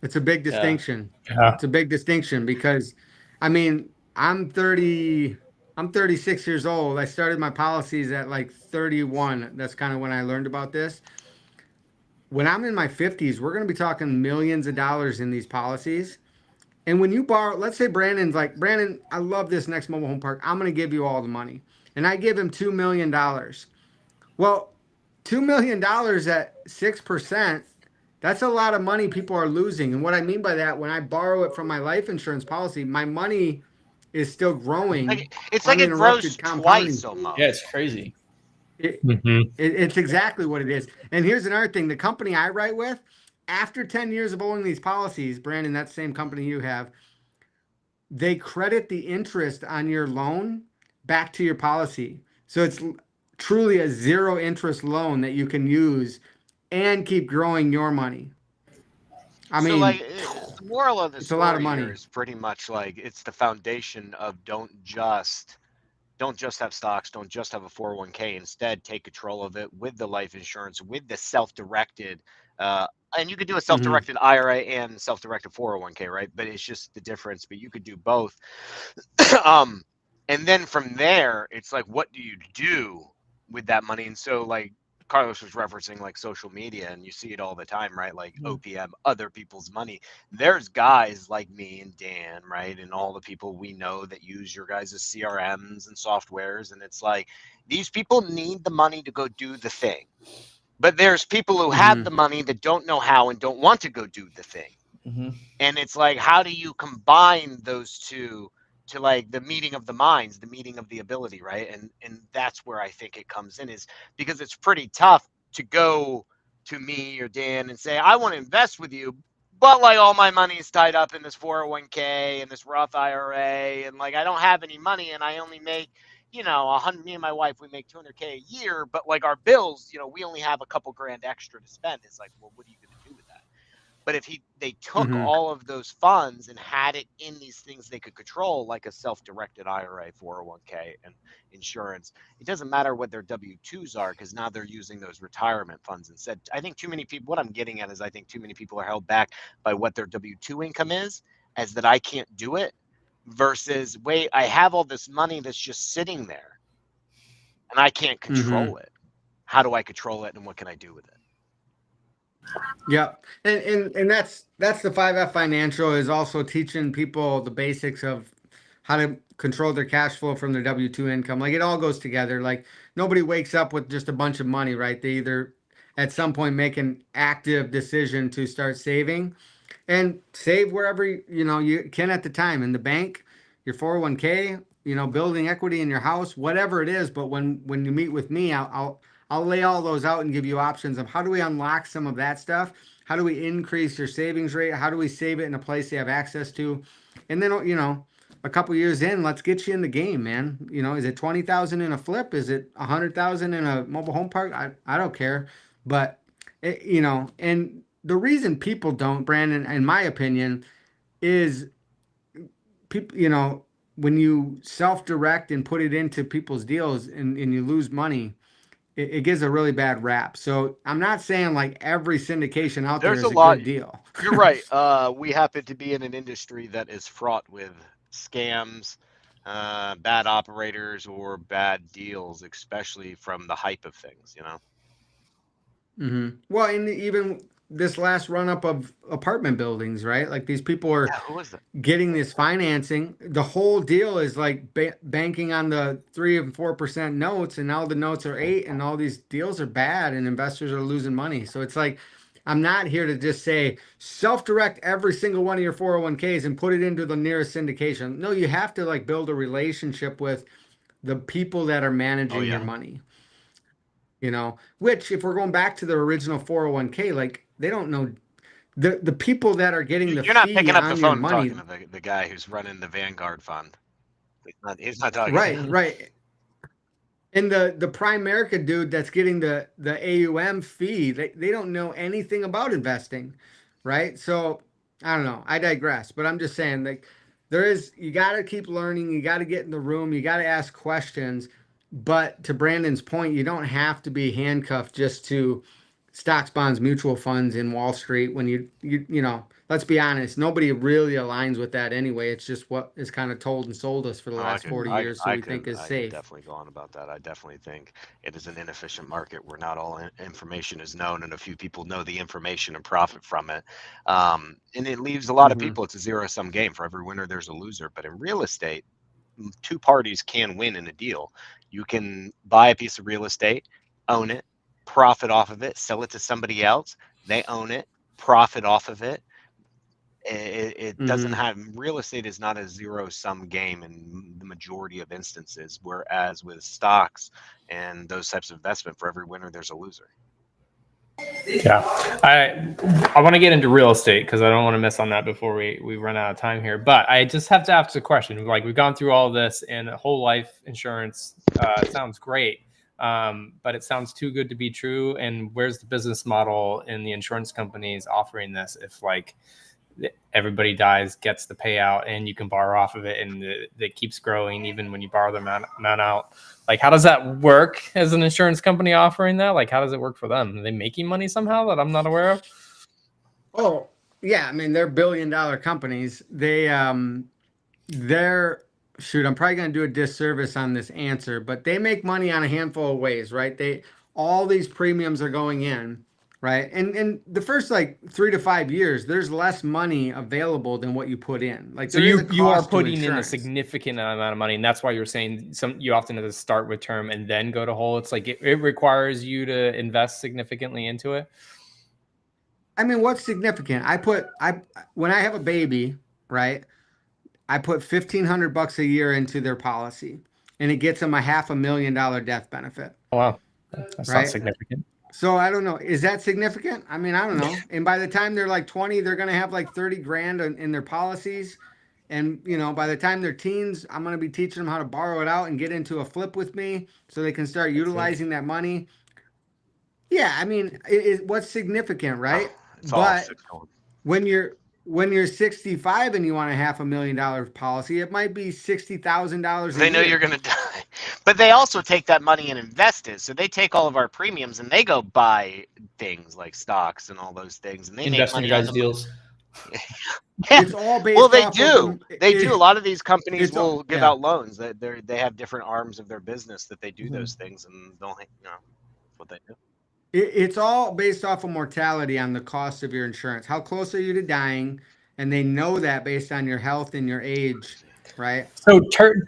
It's a big Yeah. distinction. Yeah. It's a big distinction because I mean, I'm 30 I'm 36 years old. I started my policies at like 31. That's kind of when I learned about this. When I'm in my 50s, we're going to be talking millions of dollars in these policies. And when you borrow, let's say Brandon's like, Brandon, I love this next mobile home park. I'm going to give you all the money. And I give him $2 million. Well, $2 million at 6%, that's a lot of money people are losing. And what I mean by that, when I borrow it from my life insurance policy, my money is still growing, It's like it grows uninterrupted twice compounding. almost. Yeah, it's crazy. It's exactly what it is. And here's another thing: the company I write with, after 10 years of owning these policies, Brandon, that same company you have, they credit the interest on your loan back to your policy. So it's truly a zero interest loan that you can use and keep growing your money. I So, like, mean, the moral of the it's a lot of story here money. is pretty much like it's the foundation of don't just have stocks, don't just have a 401k. Instead, take control of it with the life insurance, with the self-directed, and you could do a Hmm. self-directed IRA and self-directed 401k, right? But it's just the difference. But you could do both. um, and then from there, it's like, what do you do with that money? And so, like Carlos was referencing, like social media, and you see it all the time, right? Like OPM, other people's money. There's guys like me and Dan, right? And all the people we know that use your guys' CRMs and softwares. And it's like, these people need the money to go do the thing. But there's people who have Hmm. the money that don't know how and don't want to go do the thing. Mm-hmm. And it's like, how do you combine those two to like the meeting of the minds, the meeting of the ability, right? And that's where I think it comes in, is because it's pretty tough to go to me or Dan and say, I want to invest with you, but like all my money is tied up in this 401k and this Roth IRA, and like I don't have any money, and I only make, 100. Me and my wife, we make 200k a year, but like our bills, we only have a couple grand extra to spend. It's like, well, what are you going to do with that? But if they took Hmm. all of those funds and had it in these things they could control, like a self-directed IRA, 401k, and insurance, it doesn't matter what their W-2s are, because now they're using those retirement funds instead. I think too many people, what I'm getting at is I think too many people are held back by what their W-2 income is, as that I can't do it, versus, wait, I have all this money that's just sitting there and I can't Hmm. control it. How do I control it, and what can I do with it? Yeah, and that's the 5F financial is also teaching people the basics of how to control their cash flow from their W-2 income. Like it all goes together. Like nobody wakes up with just a bunch of money, right? They either at some point make an active decision to start saving and save wherever you can at the time in the bank, your 401k, building equity in your house, whatever it is. But when you meet with me, I'll lay all those out and give you options of how do we unlock some of that stuff, how do we increase your savings rate, how do we save it in a place you have access to, and then a couple years in, let's get you in the game, man. Is it 20,000 in a flip, is it 100,000 in a mobile home park? I don't care, but and the reason people don't, Brandon, in my opinion, is people, when you self-direct and put it into people's deals and you lose money, it gives a really bad rap. So I'm not saying like every syndication out there There's a is a lot. good deal. You're right. We happen to be in an industry that is fraught with scams, bad operators, or bad deals, especially from the hype of things. Well, and even this last run up of apartment buildings, right? Like these people are Yeah, who was that? getting this financing. The whole deal is like banking on the 3 and 4% notes, and now the notes are 8, and all these deals are bad, and investors are losing money. So it's like, I'm not here to just say self-direct every single one of your 401ks and put it into the nearest syndication. No, you have to like build a relationship with the people that are Oh managing your yeah. money. Which if we're going back to the original 401k, like they don't know the people that are getting the You're not fee picking up the on your phone and talking money. to the guy who's running the Vanguard fund. He's not talking to Right, you. right. And the Primerica dude that's getting the AUM fee, they don't know anything about investing, right? So I don't know. I digress, but I'm just saying, like, you got to keep learning. You got to get in the room. You got to ask questions. But to Brandon's point, you don't have to be handcuffed just to stocks, bonds, mutual funds in Wall Street. When let's be honest, nobody really aligns with that anyway. It's just what is kind of told and sold us for the Oh, I last could, 40 I, years, so I we think could, is I could safe. definitely go on about that. I definitely think it is an inefficient market where not all information is known, and a few people know the information and profit from it. And it leaves a lot of Mhm. people. It's a zero-sum game. For every winner, there's a loser. But in real estate, two parties can win in a deal. You can buy a piece of real estate, own it, profit off of it, sell it to somebody else. They own it, profit off of it. It doesn't Mhm. have real estate is not a zero sum game in the majority of instances, whereas with stocks and those types of investment, for every winner there's a loser. Yeah, I want to get into real estate because I don't want to miss on that before we run out of time here. But I just have to ask a question. Like we've gone through all this, and whole life insurance sounds great, but it sounds too good to be true. And where's the business model in the insurance companies offering this? If like everybody dies, gets the payout, and you can borrow off of it, and it keeps growing even when you borrow the amount out. Like, how does that work as an insurance company offering that? Like, how does it work for them? Are they making money somehow that I'm not aware of? Oh, yeah. I mean, they're billion-dollar companies. They're shoot. I'm probably going to do a disservice on this answer, but they make money on a handful of ways, right? All these premiums are going in, right? And the first like 3 to 5 years, there's less money available than what you put in. Like So there is a you are cost to putting in a insurance. significant amount of money, and that's why you're saying you often have to start with term and then go to whole. It's like it requires you to invest significantly into it. I mean, what's significant? When I have a baby, right? I put $1,500 a year into their policy, and it gets them a $500,000 death benefit, Oh, wow, that's not right? significant. So I don't know. Is that significant? I mean, I don't know. And by the time they're like 20, they're going to have like 30 grand in their policies. And, by the time they're teens, I'm going to be teaching them how to borrow it out and get into a flip with me so they can start utilizing that money. Yeah, I mean, what's significant, Oh, right? it's all But six going. when you're 65 and you want a $500,000 policy, it might be $60,000 a They know you're year. going to die, but they also take that money and invest it. So they take all of our premiums and they go buy things like stocks and all those things, and they make Invest in money your on guys' the. deals. Yeah. It's all Well, based they off of do. the They do. A lot of these companies it's will give yeah. out loans. They have different arms of their business that they do Mhm. those things, and they'll that's what they do. It's all based off of mortality on the cost of your insurance. How close are you to dying? And they know that based on your health and your age, right? So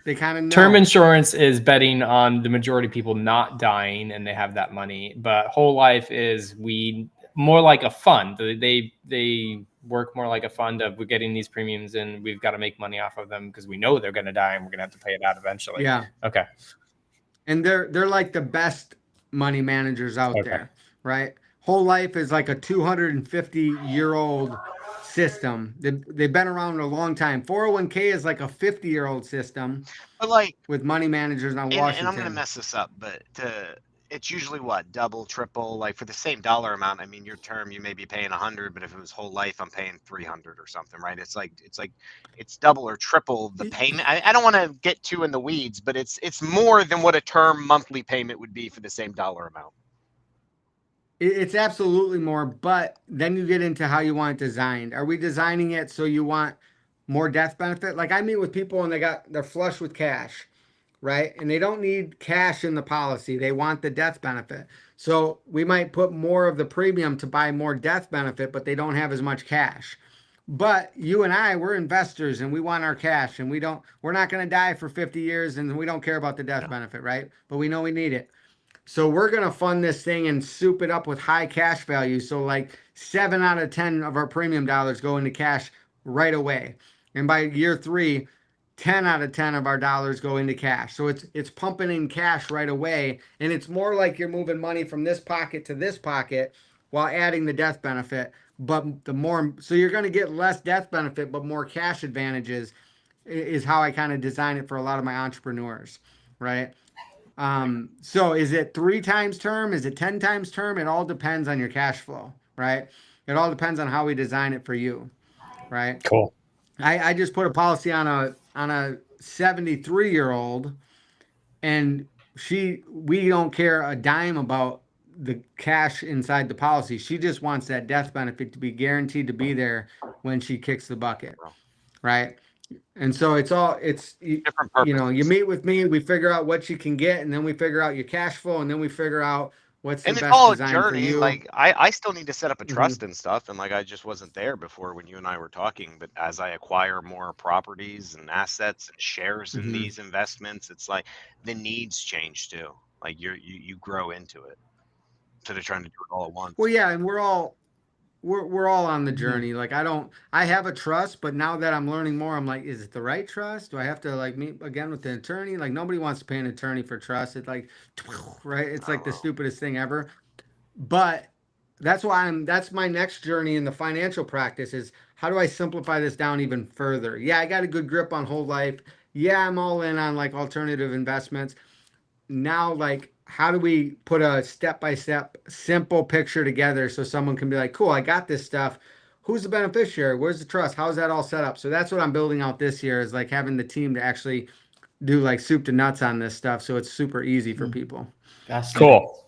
They kind of term know. insurance is betting on the majority of people not dying and they have that money, but whole life is more like a fund. They work more like a fund of we're getting these premiums and we've got to make money off of them because we know they're going to die and we're going to have to pay it out eventually. Yeah. Okay. And they're like the best money managers out Okay. there, right? Whole life is like a 250-year-old system. They've been around a long time. 401k is like a 50-year-old system But like, with money managers on and I'm gonna Washington. mess this up, but it's usually what, double, triple, like for the same dollar amount. I mean, your term you may be paying 100, but if it was whole life, I'm paying 300 or something, right? It's double or triple the payment. I don't want to get too in the weeds, but it's more than what a term monthly payment would be for the same dollar amount. It's absolutely more, but then you get into how you want it designed. Are we designing it so you want more death benefit? Like I meet with people and they're flush with cash, right? And they don't need cash in the policy. They want the death benefit. So we might put more of the premium to buy more death benefit, but they don't have as much cash. But you and I, we're investors and we want our cash and we're not going to die for 50 years and we don't care about the death Yeah. benefit, right? But we know we need it. So we're going to fund this thing and soup it up with high cash value. So like 7 out of 10 of our premium dollars go into cash right away. And by year 3, 10 out of 10 of our dollars go into cash. So it's pumping in cash right away. And it's more like you're moving money from this pocket to this pocket while adding the death benefit. But so you're going to get less death benefit, but more cash advantages is how I kind of design it for a lot of my entrepreneurs, right? So is it 3 times term? Is it 10 times term? It all depends on your cash flow, right? It all depends on how we design it for you, right? Cool. I just put a policy on a 73-year-old, and we don't care a dime about the cash inside the policy. She just wants that death benefit to be guaranteed to be there when she kicks the bucket, right? And so Different you purposes. meet with me, we figure out what you can get, and then we figure out your cash flow, and then we figure out what's the And it's best all a design for journey. you. Like I still need to set up a Mhm. trust and stuff, and like I just wasn't there before when you and I were talking. But as I acquire more properties and assets and shares in Mhm. these investments, it's like the needs change too. Like you grow into it instead of trying to do it all at Well, once. yeah, and we're all on the Mhm. journey. Like I have a trust, but now that I'm learning more, I'm like, is it the right trust? Do I have to like meet again with the attorney? Like nobody wants to pay an attorney for trust. It's like right, it's I like don't the know. stupidest thing ever. But that's my next journey in the financial practice is how do I simplify this down even further? Yeah, I got a good grip on whole life. Yeah, I'm all in on like alternative investments. Now, like, how do we put a step by step simple picture together so someone can be like, cool, I got this stuff. Who's the beneficiary? Where's the trust? How's that all set up? So that's what I'm building out this year is like having the team to actually do like soup to nuts on this stuff. So it's super easy for people. Fascinating. Cool.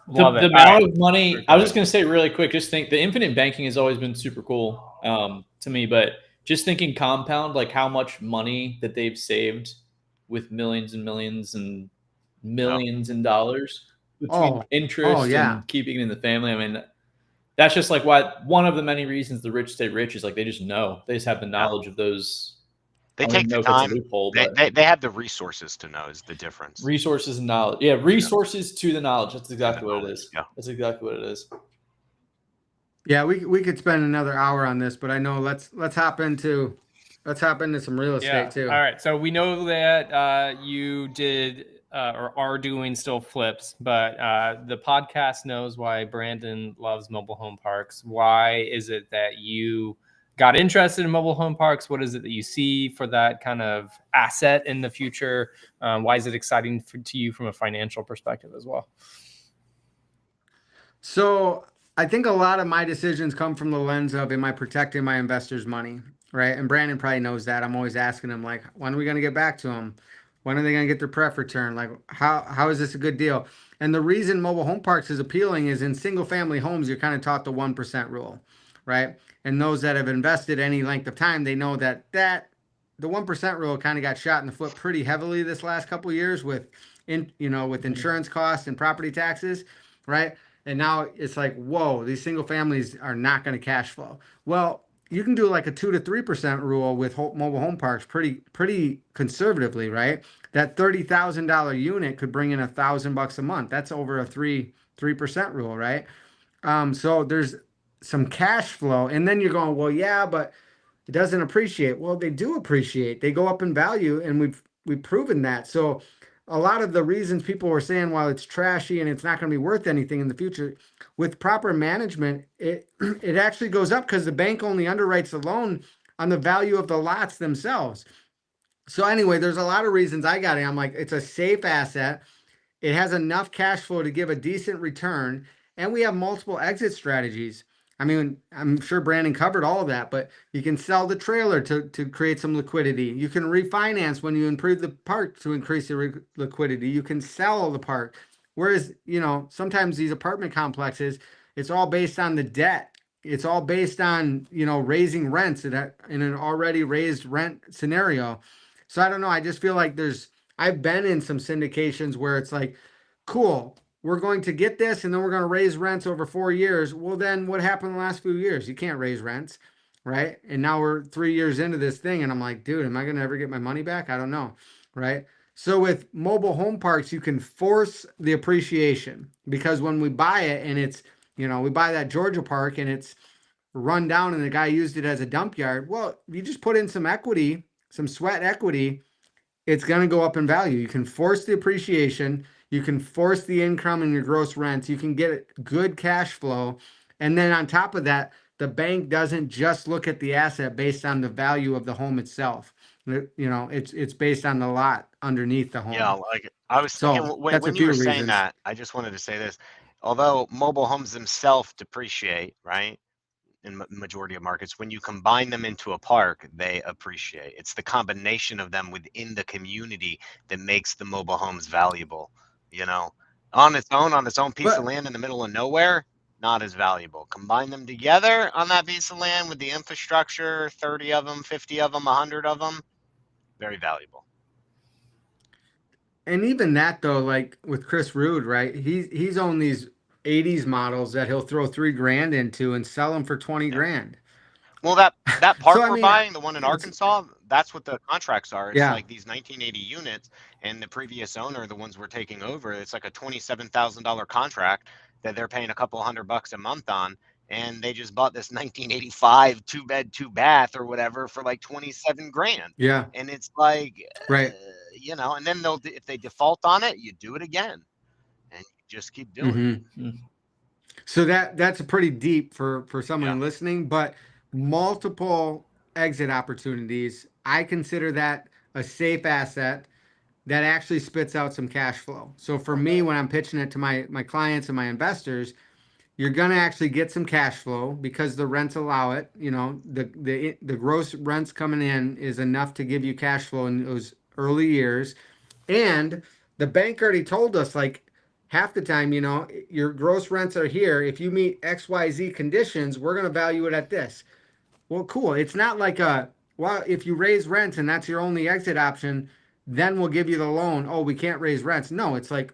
Love The it. All right. amount of money, Go I was ahead. just going to say really quick, just think the infinite banking has always been super cool to me, but just thinking compound, like how much money that they've saved with millions and millions and Yeah. millions in dollars between Oh, oh interest yeah. and keeping it in the family. I mean, that's just like why one of the many reasons the rich stay rich is like they just know, they just have the Yeah. knowledge of those. I They don't even take the know if it's a time. loophole, They, but they they have the resources to know is the difference. resources and knowledge. Yeah, Yeah. resources to the knowledge. That's To the exactly what it knowledge. is. Yeah. That's exactly what it is. Yeah, we could spend another hour on this, but I know let's hop into some real Yeah. estate too. All right. So we know that you did or are doing still flips, but the podcast knows why Brandon loves mobile home parks. Why is it that you got interested in mobile home parks? What is it that you see for that kind of asset in the future? Why is it exciting to you from a financial perspective as well? So I think a lot of my decisions come from the lens of am I protecting my investors' money, right? And Brandon probably knows that. I'm always asking him like, when are we going to get back to them? When are they going to get their pref return? Like, how is this a good deal? And the reason mobile home parks is appealing is in single family homes, you're kind of taught the 1% rule, right? And those that have invested any length of time, they know that the 1% rule kind of got shot in the foot pretty heavily this last couple of years with with insurance costs and property taxes, right? And now it's like, whoa, these single families are not going to cash flow. Well, you can do like a 2 to 3% rule with mobile home parks pretty conservatively, right? That $30,000 unit could bring in $1,000 a month. That's over a 3% rule, right? So there's some cash flow, and then you're going, well, yeah, but it doesn't appreciate. Well, they do appreciate. They go up in value, and we've proven that. So a lot of the reasons people were saying, well, it's trashy and it's not going to be worth anything in the future, with proper management, it it actually goes up because the bank only underwrites the loan on the value of the lots themselves. So anyway, there's a lot of reasons I got it. I'm like, it's a safe asset. It has enough cash flow to give a decent return, and we have multiple exit strategies. I mean, I'm sure Brandon covered all of that, but you can sell the trailer to create some liquidity. You can refinance when you improve the park to increase the liquidity. You can sell the park. Whereas, sometimes these apartment complexes, it's all based on the debt. It's all based on, raising rents in an already raised rent scenario. So I don't know. I just feel like there's I've been in some syndications where it's like, cool, we're going to get this and then we're going to raise rents over 4 years. Well, then what happened in the last few years? You can't raise rents, right? And now we're 3 years into this thing, and I'm like, dude, am I going to ever get my money back? I don't know, right? So with mobile home parks, you can force the appreciation, because when we buy it and it's, we buy that Georgia park and it's run down and the guy used it as a dump yard. Well, you just put in some equity, some sweat equity, it's going to go up in value. You can force the appreciation, you can force the income in your gross rents, you can get good cash flow. And then on top of that, the bank doesn't just look at the asset based on the value of the home itself. It's based on the lot underneath the Yeah, home. like I was saying, So that's a when you were few saying reasons. that, I just wanted to say this. Although mobile homes themselves depreciate, right? In majority of markets, when you combine them into a park, they appreciate. It's the combination of them within the community that makes the mobile homes valuable. You know, on its own piece of But land in the middle of nowhere, not as valuable. Combine them together on that piece of land with the infrastructure, 30 of them, 50 of them, 100 of them, very valuable. and even that though, like with Chris Rude, right? He's owned these 80s models that he'll throw 3 grand into and sell them for 20 Yeah. grand. Well, that So park I we're mean, buying, the one in it's Arkansas, that's what the contracts are. It's yeah, like these 1980 units, and the previous owner, the ones we're taking over, it's like a $27,000 contract that they're paying a couple $100 a month on, and they just bought this 1985 2 bed, 2 bath or whatever for like 27 grand. yeah, And it's like, right. and then if they default on it, you do it again, and you just keep doing it. Hmm. So that's a pretty deep for Yeah. someone listening, but multiple exit opportunities. I consider that a safe asset that actually spits out some cash flow. So for me, when I'm pitching it to my clients and my investors, you're gonna actually get some cash flow because the rents allow it. The gross rents coming in is enough to give you cash flow in those early years. And the bank already told us, like, half the time, your gross rents are here. If you meet XYZ conditions, we're going to value it at this. Well, cool. It's not like well, if you raise rents and that's your only exit option, then we'll give you the loan. Oh, we can't raise rents. No, it's like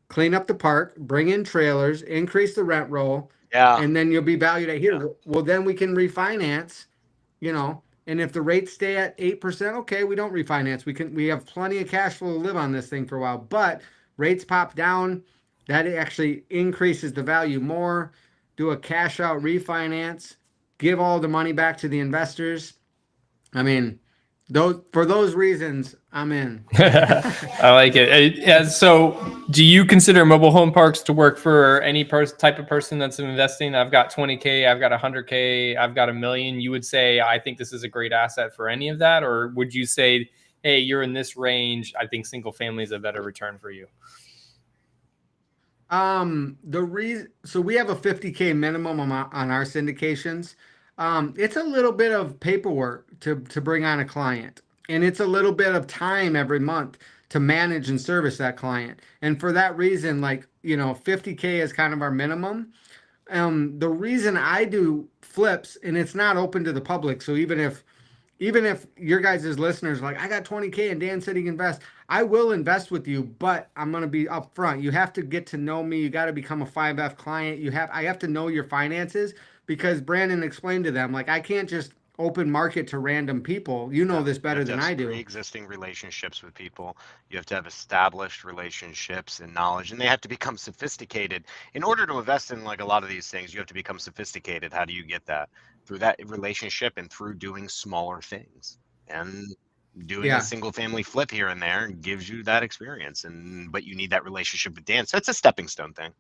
clean up the park, bring in trailers, increase the rent roll, Yeah. and then you'll be valued at here. Well, then we can refinance, and if the rates stay at 8%, okay, we don't refinance. We have plenty of cash flow to live on this thing for a while. But rates pop down, that actually increases the value more. Do a cash out refinance, give all the money back to the investors. I mean, for those reasons, I'm in. I like it. Yeah, so, do you consider mobile home parks to work for any type of person that's investing? I've got 20K, I've got 100K, I've got 1 million. You would say, I think this is a great asset for any of that? Or would you say, hey, you're in this range, I think single family is a better return for you? The reason, so we have a 50K minimum on our syndications. It's a little bit of paperwork to bring on a client, and it's a little bit of time every month to manage and service that client. And for that reason, 50K is kind of our minimum. The reason I do flips, and it's not open to the public, so even if your guys' listeners are like, I got 20K and Dan said he can invest, I will invest with you, but I'm going to be upfront. You have to get to know me. You got to become a 5F client. I have to know your finances, because Brandon explained to them, like, I can't just open market to random people. You know Yeah, this you better have to than have I do. pre-existing relationships with people. You have to have established relationships and knowledge, and they have to become sophisticated. In order to invest in like a lot of these things, you have to become sophisticated. How do you get that? Through that relationship and through doing smaller things. And doing a Yeah. single family flip here and there gives you that experience. But you need that relationship with Dan. So it's a stepping stone thing.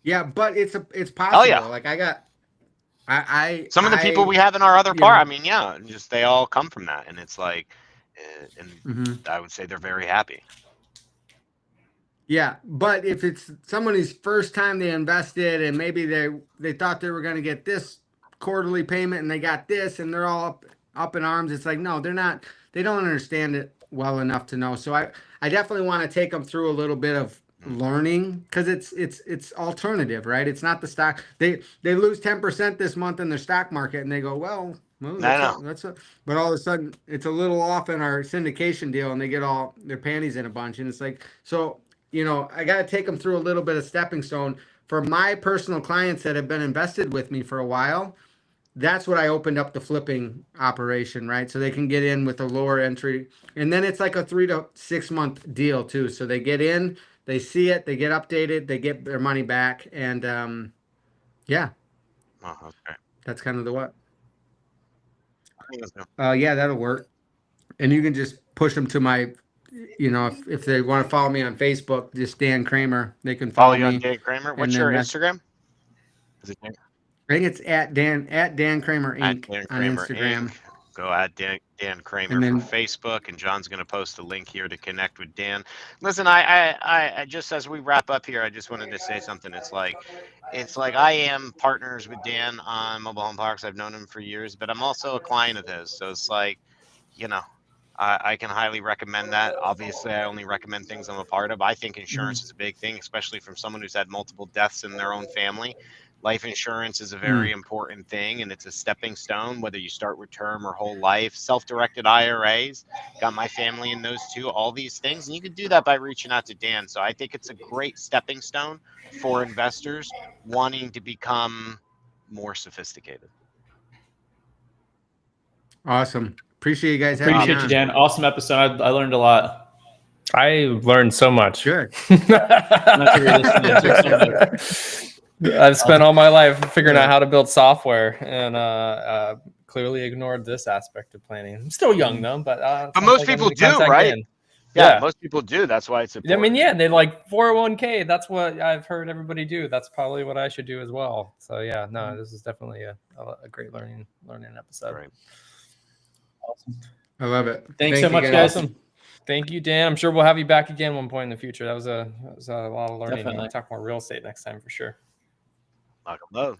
Yeah, but it's Oh yeah. possible. Like I Some of the people we have in our other you part, I know, mean, yeah, just they all come from that. And it's like, and mhm. I would say they're very happy. Yeah, but if it's somebody's first time they invested and maybe they thought they were going to get this quarterly payment and they got this and they're all up in arms, it's like, no, they're not. They don't understand it well enough to know. So I definitely want to take them through a little bit of Mm. learning, because it's alternative, right? It's not the stock. They lose 10% this month in their stock market and they go, well, Well, I know. but all of a sudden it's a little off in our syndication deal, and they get all their panties in a bunch, and it's like, so I got to take them through a little bit of stepping stone for my personal clients that have been invested with me for a while. That's what I opened up the flipping operation, right? So they can get in with a lower entry, and then it's like a 3 to 6 month deal too. So they get in, they see it, they get updated, they get their money back, and yeah, Oh, okay. that's kind of the what. I think that's good. Yeah, that'll work. And you can just push them to my, if they want to follow me on Facebook, just Dan Kramer, they can Follow follow you on me. Dan Kramer. And What's then your Instagram? Is it Dan? I think it's at Dan Kramer At Inc. Dan on Kramer Instagram. Inc. Go at Dan Kramer And for then Facebook, and John's going to post a link here to connect with Dan. Listen, I just as we wrap up here, I just wanted to say something. It's like I am partners with Dan on mobile home parks. I've known him for years, but I'm also a client of his. So it's like, you know, I can highly recommend that. Obviously, I only recommend things I'm a part of. I think insurance is a big thing, especially from someone who's had multiple deaths in their own family. Life insurance is a very important thing, and it's a stepping stone, whether you start with term or whole life. Self-directed IRAs, got my family in those too, all these things. And you can do that by reaching out to Dan. So I think it's a great stepping stone for investors wanting to become more sophisticated. awesome. Appreciate you guys having me Appreciate you, on. Dan. Awesome episode. I learned a lot. I learned so much. Good. I've spent all my life figuring out how to build software, and clearly ignored this aspect of planning. I'm still young though, but most people do, right? Yeah, most people do. That's why it's important. I mean, yeah, they like 401k. That's what I've heard everybody do. That's probably what I should do as well. So yeah, no, this is definitely a great learning episode. Right. Awesome. I love it. Thanks so much, guys. Awesome. Thank you, Dan. I'm sure we'll have you back again one point in the future. That was a lot of learning. Definitely. We'll talk more real estate next time for sure. Knock 'em low.